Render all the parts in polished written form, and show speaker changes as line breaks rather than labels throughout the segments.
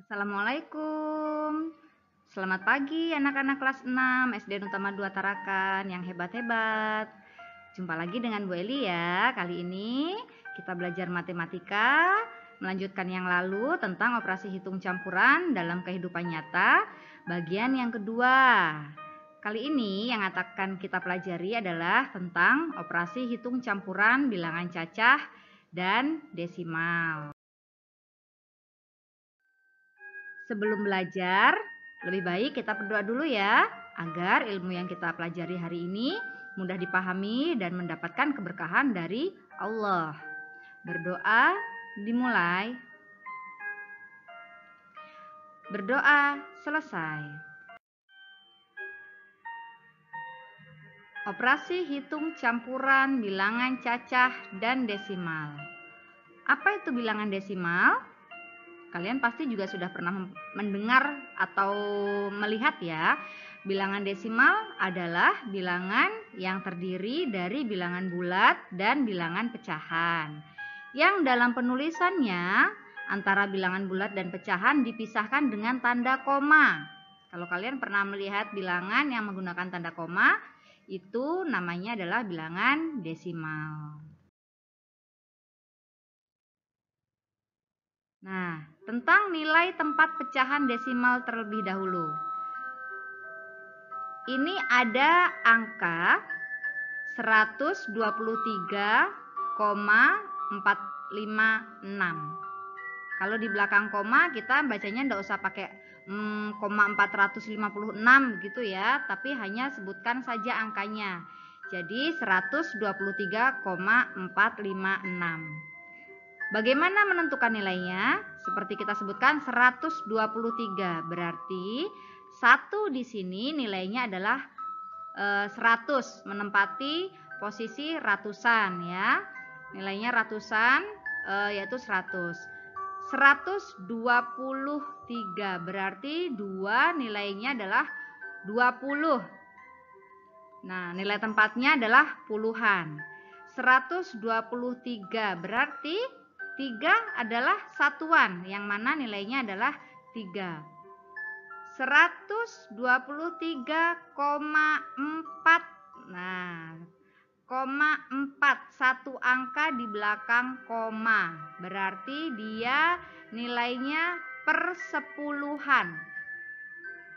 Assalamualaikum. Selamat pagi anak-anak kelas 6 SD Utama 2 Tarakan yang hebat-hebat. Jumpa lagi dengan Bu Eli ya. Kali ini kita belajar matematika, melanjutkan yang lalu tentang operasi hitung campuran dalam kehidupan nyata, bagian yang kedua. Kali ini yang akan kita pelajari adalah tentang operasi hitung campuran bilangan cacah dan desimal. Sebelum belajar, lebih baik kita berdoa dulu ya, agar ilmu yang kita pelajari hari ini mudah dipahami dan mendapatkan keberkahan dari Allah. Berdoa dimulai. Berdoa selesai. Operasi hitung campuran bilangan cacah dan desimal. Apa itu bilangan desimal? Kalian pasti juga sudah pernah mendengar atau melihat ya. Bilangan desimal adalah bilangan yang terdiri dari bilangan bulat dan bilangan pecahan. Yang dalam penulisannya antara bilangan bulat dan pecahan dipisahkan dengan tanda koma. Kalau kalian pernah melihat bilangan yang menggunakan tanda koma, itu namanya adalah bilangan desimal. Nah, tentang nilai tempat pecahan desimal terlebih dahulu. Ini ada angka 123,456. Kalau di belakang koma kita bacanya enggak usah pakai koma 456 gitu ya, tapi hanya sebutkan saja angkanya. Jadi 123,456. Bagaimana menentukan nilainya? Seperti kita sebutkan 123, berarti 1 di sini nilainya adalah 100, menempati posisi ratusan ya. Nilainya ratusan yaitu 100. 123 berarti 2 nilainya adalah 20. Nah, nilai tempatnya adalah puluhan. 123 berarti 3 adalah satuan, yang mana nilainya adalah 3. 123,4. Nah, koma 4, satu angka di belakang koma. Berarti dia nilainya persepuluhan.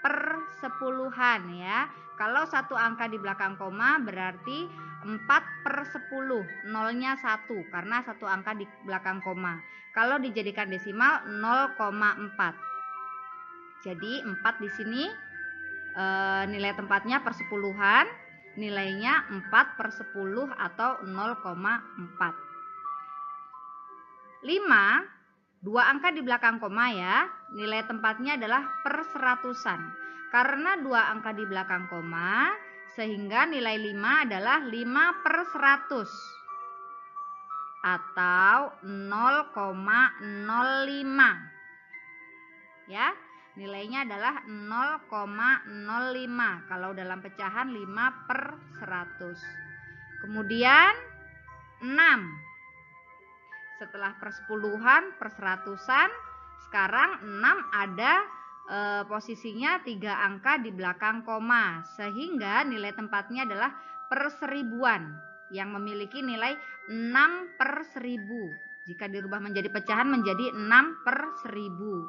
Persepuluhan ya. Kalau satu angka di belakang koma berarti 4/10, nolnya 1 karena satu angka di belakang koma. Kalau dijadikan desimal 0,4. Jadi 4 di sini nilai tempatnya persepuluhan, nilainya 4/10 atau 0,4. 5, 2 angka di belakang koma ya, nilai tempatnya adalah perseratusan. Karena 2 angka di belakang koma, sehingga nilai 5 adalah 5/100 atau 0,05 ya, nilainya adalah 0,05 kalau dalam pecahan 5/100. Kemudian 6, setelah persepuluhan, perseratusan, sekarang 6 ada posisinya 3 angka di belakang koma, sehingga nilai tempatnya adalah perseribuan yang memiliki nilai 6/1000. Jika dirubah menjadi pecahan menjadi 6/1000.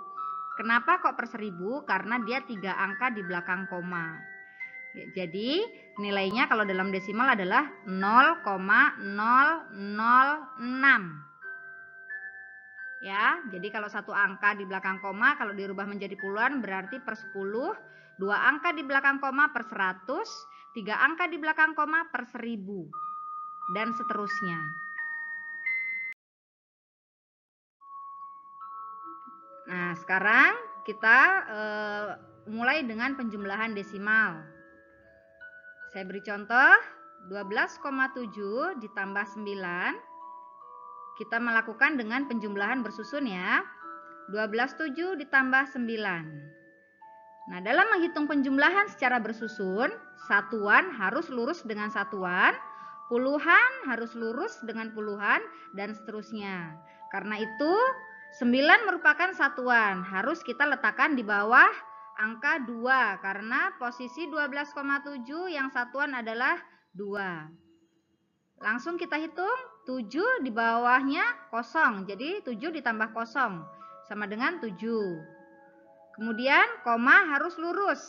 Kenapa kok per1000? Karena dia 3 angka di belakang koma. Jadi nilainya kalau dalam desimal adalah 0,006. Ya, jadi kalau satu angka di belakang koma kalau dirubah menjadi puluhan berarti per10, 2 angka di belakang koma per100, 3 angka di belakang koma per1000 dan seterusnya. Nah, sekarang kita mulai dengan penjumlahan desimal. Saya beri contoh, 12,7 ditambah 9. Kita melakukan dengan penjumlahan bersusun ya. 12,7 ditambah 9. Nah, dalam menghitung penjumlahan secara bersusun, satuan harus lurus dengan satuan, puluhan harus lurus dengan puluhan, dan seterusnya. Karena itu, 9 merupakan satuan, harus kita letakkan di bawah angka 2 karena posisi 12,7 yang satuan adalah 2. Langsung kita hitung, 7 di bawahnya kosong, jadi 7 ditambah kosong sama dengan 7. Kemudian koma harus lurus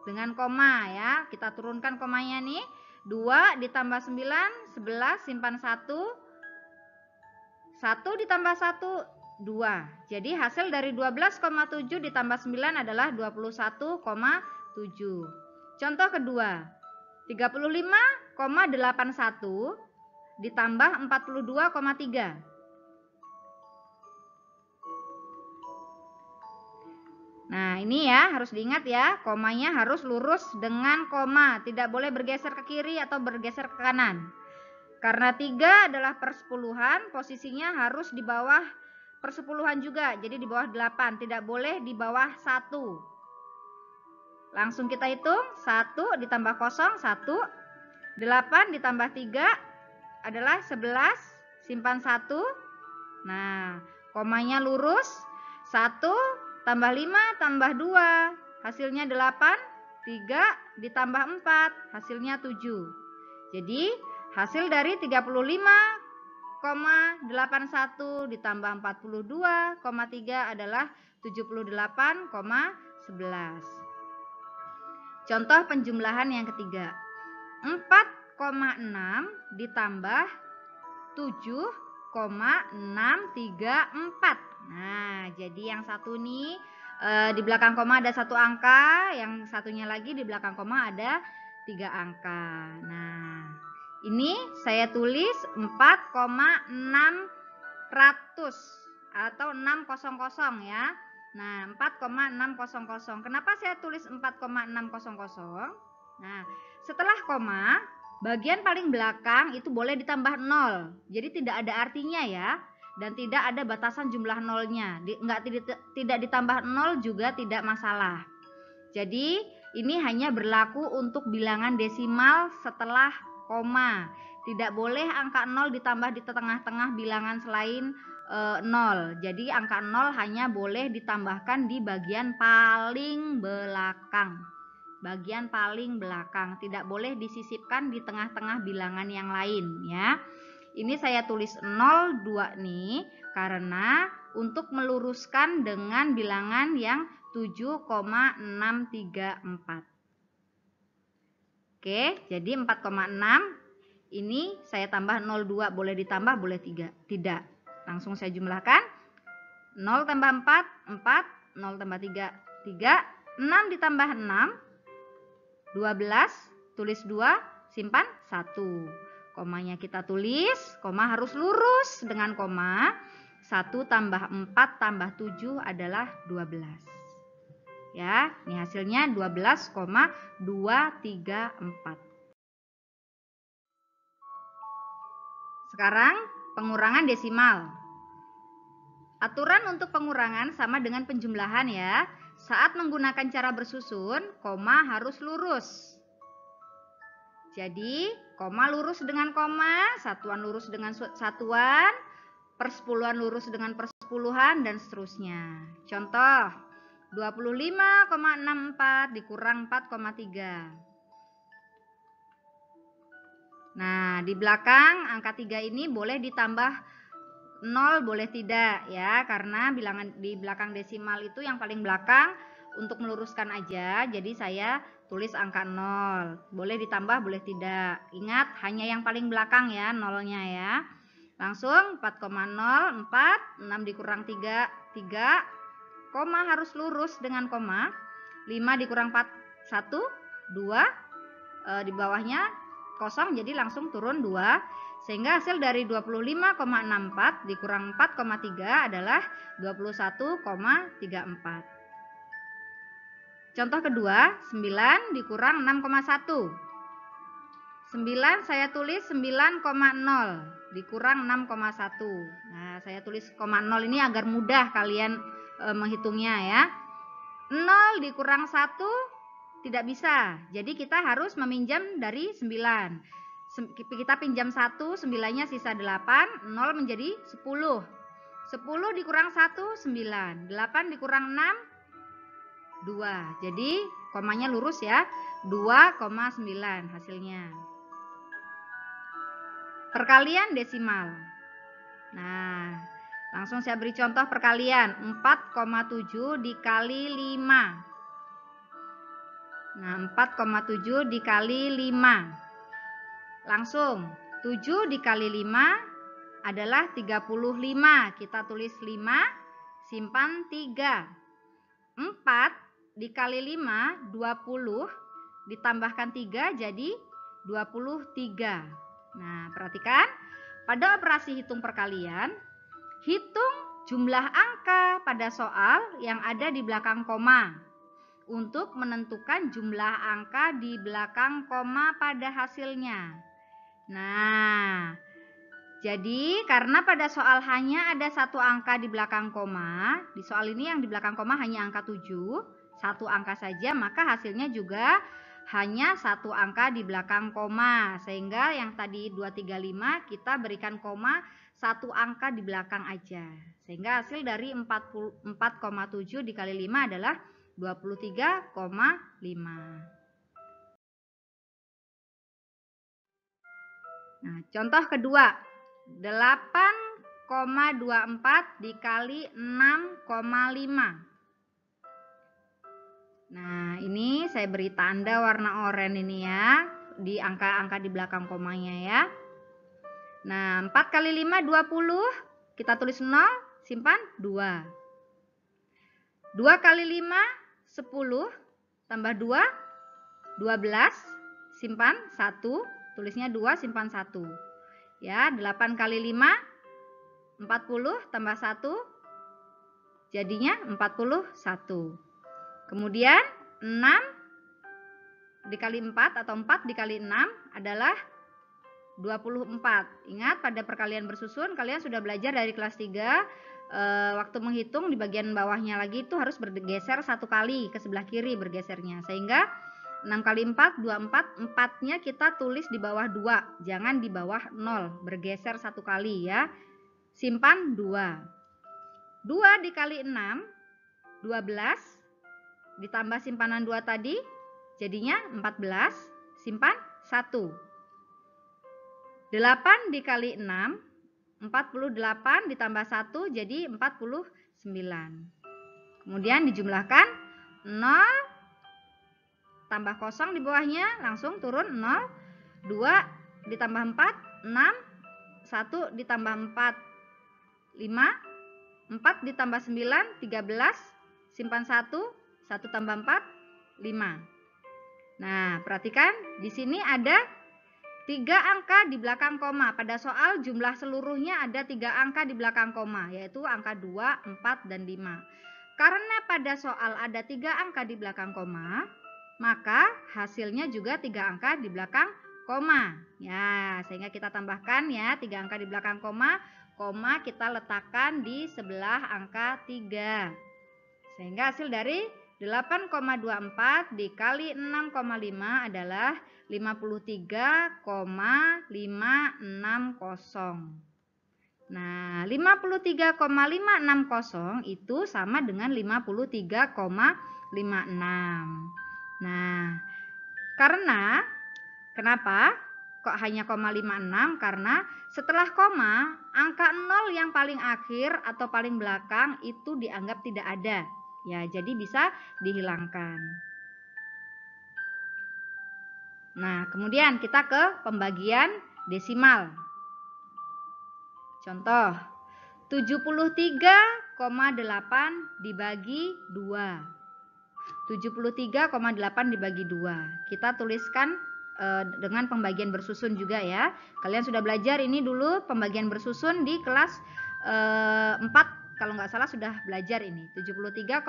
dengan koma ya, kita turunkan komanya nih, 2 ditambah 9, 11, simpan 1, 1 ditambah 1, 2. Jadi hasil dari 12,7 ditambah 9 adalah 21,7. Contoh kedua, 35,81 ditambah 42,3. Nah, ini ya harus diingat ya, komanya harus lurus dengan koma, tidak boleh bergeser ke kiri atau bergeser ke kanan. Karena 3 adalah persepuluhan, posisinya harus di bawah persepuluhan juga, jadi di bawah 8, tidak boleh di bawah 1. Langsung kita hitung, 1 ditambah 0, 1, 8 ditambah 3 adalah 11, simpan 1. Nah, komanya lurus, 1 tambah 5 tambah 2, hasilnya 8, 3 ditambah 4, hasilnya 7. Jadi, hasil dari 35,81 ditambah 42,3 adalah 78,11. Contoh penjumlahan yang ketiga. 4,6 ditambah 7,634. Nah, jadi yang satu nih di belakang koma ada satu angka, yang satunya lagi di belakang koma ada 3 angka. Nah, ini saya tulis 4,600 atau 600 ya. Nah, 4,600. Kenapa saya tulis 4,600? Nah, setelah koma, bagian paling belakang itu boleh ditambah 0. Jadi tidak ada artinya ya. Dan tidak ada batasan jumlah nolnya. Tidak ditambah 0 juga tidak masalah. Jadi, ini hanya berlaku untuk bilangan desimal setelah koma. Tidak boleh angka 0 ditambah di tengah-tengah bilangan selain 0. Jadi angka 0 hanya boleh ditambahkan di bagian paling belakang. Bagian paling belakang, tidak boleh disisipkan di tengah-tengah bilangan yang lain ya. Ini saya tulis 02 nih karena untuk meluruskan dengan bilangan yang 7,634. Oke, jadi 4,6 ini saya tambah 02, boleh ditambah, boleh tidak. Langsung saya jumlahkan. 0 tambah 4, 4, 0 tambah 3, 3, 6 ditambah 6, 12, tulis 2, simpan 1. Komanya kita tulis, koma harus lurus dengan koma. 1 tambah 4 tambah 7 adalah 12. Ya, ini hasilnya 12,234. Sekarang pengurangan desimal. Aturan untuk pengurangan sama dengan penjumlahan ya. Saat menggunakan cara bersusun, koma harus lurus. Jadi, koma lurus dengan koma, satuan lurus dengan satuan, persepuluhan lurus dengan persepuluhan, dan seterusnya. Contoh, 25,64 dikurang 4,3. Nah, di belakang angka 3 ini boleh ditambah 0, boleh tidak ya, karena bilangan di belakang desimal itu yang paling belakang untuk meluruskan aja. Jadi saya tulis angka 0. Boleh ditambah, boleh tidak. Ingat, hanya yang paling belakang ya, nolnya ya. Langsung 4,04, 6 dikurang 3, 3. Koma harus lurus dengan koma. 5 dikurang 4, 1, 2. Di bawahnya kosong, jadi langsung turun 2. Sehingga hasil dari 25,64 dikurang 4,3 adalah 21,34. Contoh kedua, 9 dikurang 6,1. 9 saya tulis 9,0 dikurang 6,1. Nah, saya tulis 0 ini agar mudah kalian menghitungnya ya. 0 dikurang 1 tidak bisa. Jadi kita harus meminjam dari 9. Kita pinjam 1, 9-nya sisa 8, 0 menjadi 10. 10 dikurang 1, 9. 8 dikurang 6, 2. Jadi komanya lurus ya. 2,9 hasilnya. Perkalian desimal. Nah, langsung saya beri contoh perkalian. 4,7 dikali 5. Nah, 4,7 dikali 5. Langsung 7 dikali 5 adalah 35. Kita tulis 5, simpan 3. 4 dikali 5, 20. Ditambahkan 3 jadi 23. Nah, perhatikan. Pada operasi hitung perkalian, hitung jumlah angka pada soal yang ada di belakang koma untuk menentukan jumlah angka di belakang koma pada hasilnya. Nah, jadi karena pada soal hanya ada satu angka di belakang koma, di soal ini yang di belakang koma hanya angka 7, satu angka saja, maka hasilnya juga hanya satu angka di belakang koma. Sehingga yang tadi 235 kita berikan koma satu angka di belakang aja. Sehingga hasil dari 4,7 dikali 5 adalah 23,5. Nah, contoh kedua. 8,24 dikali 6,5. Nah, ini saya beri tanda warna oranye ini ya, di angka-angka di belakang komanya ya. Nah, 4 kali 5, 20. Kita tulis 0, simpan 2. 2 kali 5, 10. Tambah 2, 12. Simpan 1. Tulisnya 2, simpan 1. Ya, 8 kali 5, 40. Tambah 1. Jadinya 41. Kemudian 6 dikali 4 atau 4 dikali 6 adalah 24. Ingat pada perkalian bersusun kalian sudah belajar dari kelas 3 waktu menghitung di bagian bawahnya lagi itu harus bergeser satu kali ke sebelah kiri bergesernya. Sehingga 6 kali 4, 24. 4-nya kita tulis di bawah 2. Jangan di bawah 0. Bergeser satu kali ya. Simpan 2. 2 dikali 6, 12. Ditambah simpanan 2 tadi, jadinya 14, simpan 1. 8 dikali 6, 48 ditambah 1 jadi 49. Kemudian dijumlahkan 0 tambah 0 di bawahnya, langsung turun 0. 2 ditambah 4, 6. 1 ditambah 4, 5. 4 ditambah 9, 13. Simpan 1. 1 tambah 4, 5. Nah, perhatikan di sini ada 3 angka di belakang koma. Pada soal jumlah seluruhnya ada 3 angka di belakang koma, yaitu angka 2, 4, dan 5. Karena pada soal ada 3 angka di belakang koma, maka hasilnya juga 3 angka di belakang koma. Ya, sehingga kita tambahkan ya 3 angka di belakang koma, koma kita letakkan di sebelah angka 3. Sehingga hasil dari 8,24 dikali 6,5 adalah 53,560. Nah, 53,560 itu sama dengan 53,56. Nah, kenapa kok hanya 0,56? Karena setelah koma, angka 0 yang paling akhir atau paling belakang itu dianggap tidak ada. Ya, jadi bisa dihilangkan. Nah, kemudian kita ke pembagian desimal. Contoh, 73,8 dibagi 2. 73,8 dibagi 2. Kita tuliskan dengan pembagian bersusun juga ya. Kalian sudah belajar ini dulu pembagian bersusun di kelas 4. Kalau nggak salah sudah belajar ini. 73,8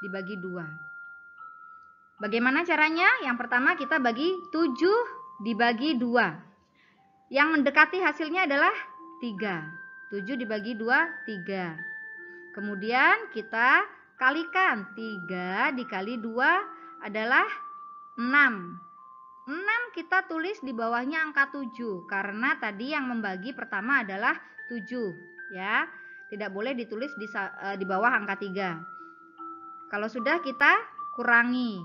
dibagi 2. Bagaimana caranya? Yang pertama kita bagi 7 dibagi 2. Yang mendekati hasilnya adalah 3. 7 dibagi 2, 3. Kemudian kita kalikan. 3 dikali 2 adalah 6. 6 kita tulis di bawahnya angka 7. Karena tadi yang membagi pertama adalah 7. Ya. Tidak boleh ditulis di bawah angka 3. Kalau sudah, kita kurangi.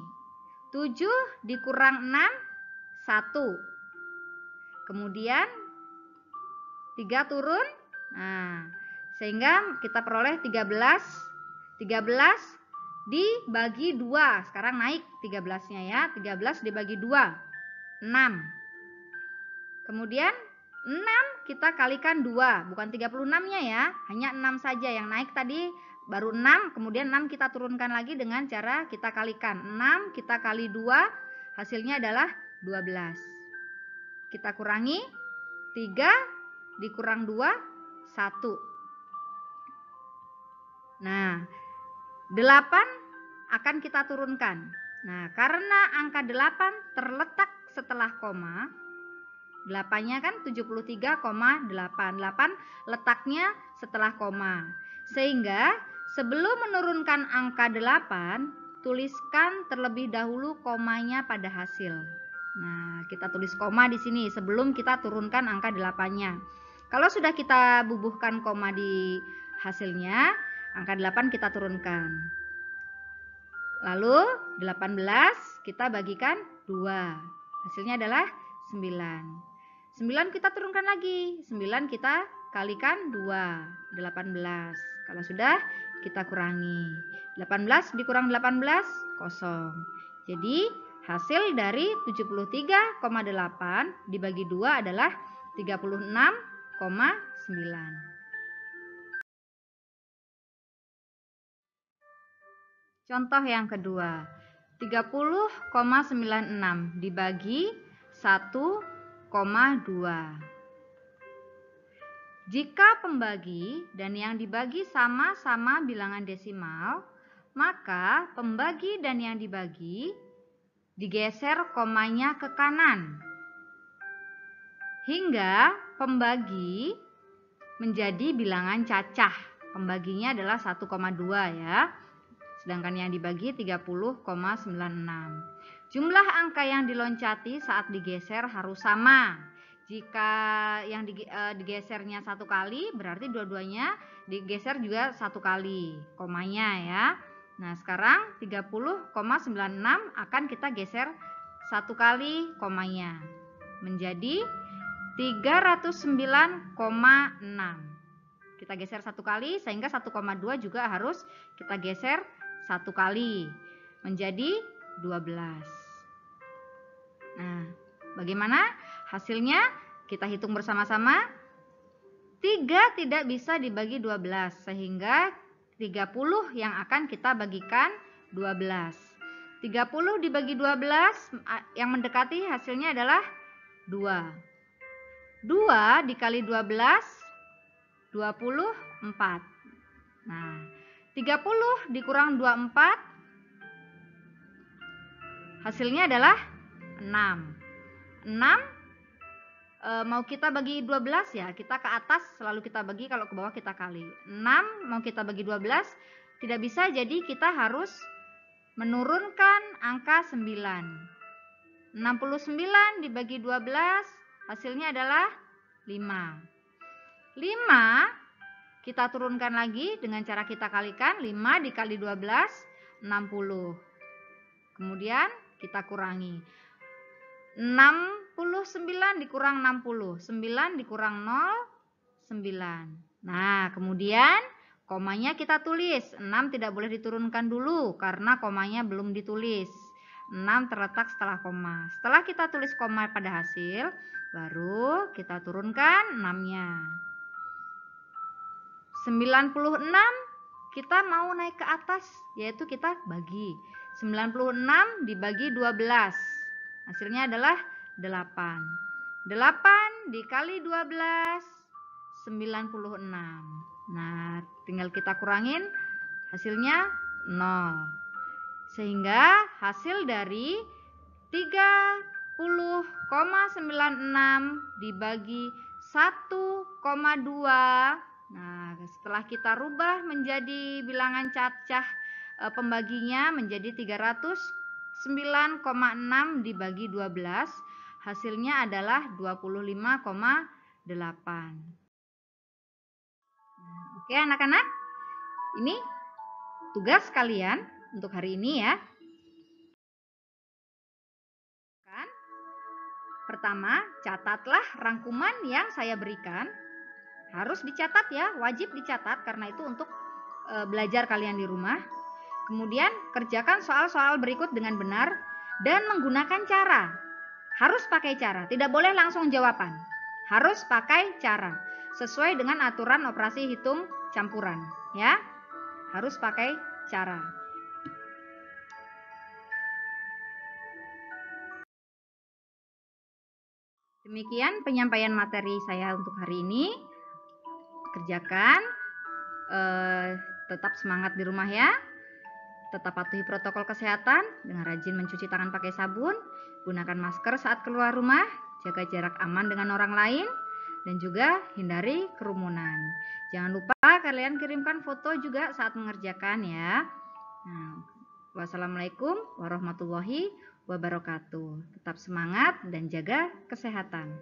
7 dikurang 6, 1. Kemudian 3 turun. Nah, sehingga kita peroleh 13. 13 dibagi 2. Sekarang naik 13-nya ya. 13 dibagi 2, 6. Kemudian 6 kita kalikan 2. Bukan 36-nya ya. Hanya 6 saja. Yang naik tadi baru 6. Kemudian 6 kita turunkan lagi dengan cara kita kalikan. 6 kita kali 2. Hasilnya adalah 12. Kita kurangi. 3 dikurang 2, 1. Nah, 8 akan kita turunkan. Nah, karena angka 8 terletak setelah koma, 8-nya kan 73,8. 8 letaknya setelah koma. Sehingga sebelum menurunkan angka 8, tuliskan terlebih dahulu komanya pada hasil. Nah, kita tulis koma di sini sebelum kita turunkan angka 8-nya. Kalau sudah kita bubuhkan koma di hasilnya, angka 8 kita turunkan. Lalu 18 kita bagikan 2. Hasilnya adalah 9. 9 kita turunkan lagi. 9 kita kalikan 2. 18. Kalau sudah, kita kurangi. 18 dikurang 18, kosong. Jadi hasil dari 73,8 dibagi 2 adalah 36,9. Contoh yang kedua, 30,96 dibagi 1,2. Jika pembagi dan yang dibagi sama-sama bilangan desimal, maka pembagi dan yang dibagi digeser komanya ke kanan hingga pembagi menjadi bilangan cacah. Pembaginya adalah 1,2 ya. Sedangkan yang dibagi 30,96. Jumlah angka yang diloncati saat digeser harus sama. Jika yang digesernya 1 kali, berarti dua-duanya digeser juga 1 kali komanya ya. Nah, sekarang 30,96 akan kita geser 1 kali komanya menjadi 309,6. Kita geser 1 kali sehingga 1,2 juga harus kita geser 1 kali menjadi 12. Nah, bagaimana hasilnya? Kita hitung bersama-sama. 3 tidak bisa dibagi 12 sehingga 30 yang akan kita bagikan 12. 30 dibagi 12 yang mendekati hasilnya adalah 2. 2 dikali 12, 24. Nah, 30 dikurang 24 hasilnya adalah 6. 6 mau kita bagi 12 ya, kita ke atas selalu kita bagi, kalau ke bawah kita kali. 6 mau kita bagi 12 tidak bisa, jadi kita harus menurunkan angka 9. 69 dibagi 12 hasilnya adalah 5. 5 kita turunkan lagi dengan cara kita kalikan. 5 dikali 12, 60. Kemudian kita kurangi. 69 dikurang 60. 9 dikurang 0, 9. Nah, kemudian komanya kita tulis. 6 tidak boleh diturunkan dulu karena komanya belum ditulis. 6 terletak setelah koma. Setelah kita tulis koma pada hasil, baru kita turunkan 6-nya. 96 kita mau naik ke atas, yaitu kita bagi. 96 dibagi 12. Hasilnya adalah 8. 8 dikali 12, 96. Nah, tinggal kita kurangin, hasilnya 0. Sehingga hasil dari 30,96 dibagi 1,2. Nah, setelah kita rubah menjadi bilangan cacah, pembaginya menjadi 309,6 dibagi 12. Hasilnya adalah 25,8. Oke anak-anak, ini tugas kalian untuk hari ini ya. Pertama, catatlah rangkuman yang saya berikan. Harus dicatat ya, wajib dicatat karena itu untuk belajar kalian di rumah. Kemudian kerjakan soal-soal berikut dengan benar dan menggunakan cara. Harus pakai cara, tidak boleh langsung jawaban. Harus pakai cara sesuai dengan aturan operasi hitung campuran ya. Harus pakai cara. Demikian penyampaian materi saya untuk hari ini. Kerjakan, tetap semangat di rumah ya. Tetap patuhi protokol kesehatan dengan rajin mencuci tangan pakai sabun, gunakan masker saat keluar rumah, jaga jarak aman dengan orang lain, dan juga hindari kerumunan. Jangan lupa kalian kirimkan foto juga saat mengerjakan ya. Nah, wassalamualaikum warahmatullahi wabarakatuh. Tetap semangat dan jaga kesehatan.